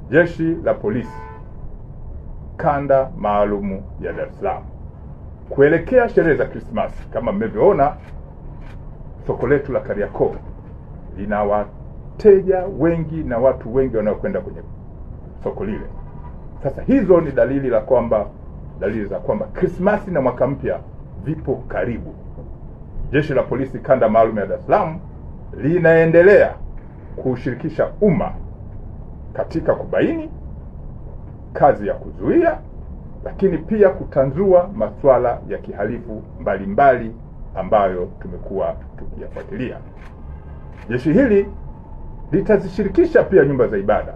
Jeshi la Polisi Kanda Maalumu ya Dar es Salaam, kuelekea sherehe za Krismasi. Kama mmevyoona, soko letu la Kariakoo lina wateja wengi na watu wengi wanaokwenda kwenye soko lile. Sasa hizo ni dalili za kwamba Krismasi na mwaka mpya vipo karibu. Jeshi la Polisi Kanda Maalum ya Dar es Salaam linaendelea kushirikisha umma katika kubaini, kazi ya kuzuia, lakini pia kutanzua masuala ya kihalifu mbalimbali ambayo tumekuwa tukiyafuatilia. Jeshi hili litazishirikisha pia nyumba za ibada.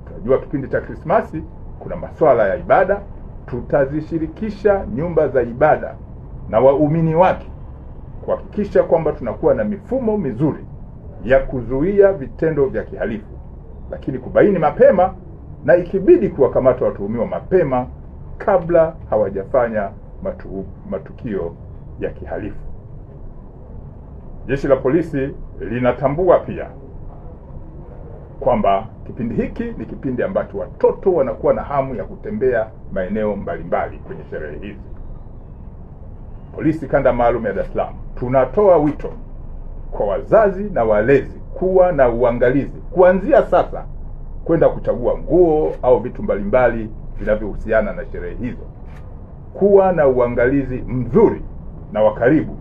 Tunajua kipindi cha Krismasi kuna masuala ya ibada. Tutazishirikisha nyumba za ibada na waumini wake kuhakikisha kwamba tunakuwa na mifumo mizuri ya kuzuia vitendo vya kihalifu, lakini kubaini mapema na ikibidi kuwakamata watuhumiwa mapema kabla hawajafanya matukio ya kihalifu. Jeshi la Polisi linatambua pia kwamba kipindi hiki ni kipindi ambacho watoto wanakuwa na hamu ya kutembea maeneo mbalimbali kwenye sherehe hizi. Polisi Kanda Maalum ya Dar es Salaam tunatoa wito kwa wazazi na walezi kuwa na uangalizi kuanzia sasa kwenda kuchagua nguo au vitu mbalimbali vinavyohusiana na sherehe hizo. Kuwa na uangalizi mzuri na wa karibu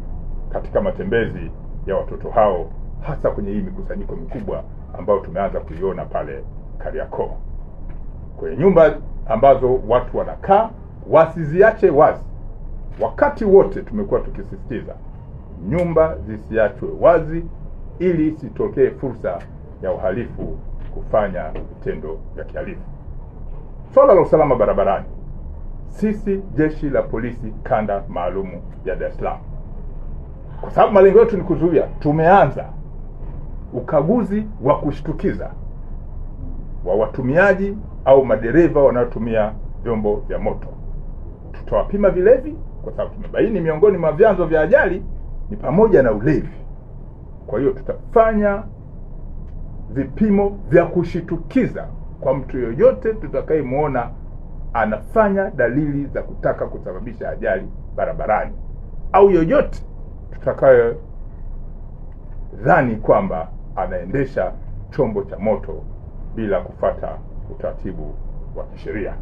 katika matembezi ya watoto hao, hasa kwenye hii mikusanyiko mikubwa ambayo tumeanza kuiona pale Kariakoo. Kwenye nyumba ambazo watu wanakaa, wasiziache wazi. Wakati wote tumekuwa tukisisitiza nyumba zisiachwe wazi ili isitokee fursa ya uhalifu kufanya vitendo vya kihalifu. Swala la usalama barabarani, sisi Jeshi la Polisi Kanda Maalumu ya Dar es Salaam, kwa sababu malengo yetu ni kuzuia, tumeanza ukaguzi wa kushtukiza wa watumiaji au madereva wanaotumia vyombo vya moto. Tutawapima vilevi kwa sababu tumebaini miongoni mwa vyanzo vya ajali ni pamoja na ulevi. Kwa hiyo tutafanya vipimo vya kushitukiza kwa mtu yoyote tutakayemuona anafanya dalili za kutaka kusababisha ajali barabarani, au yoyote tutakaye dhani kwamba anaendesha chombo cha moto bila kufuata utaratibu wa kisheria.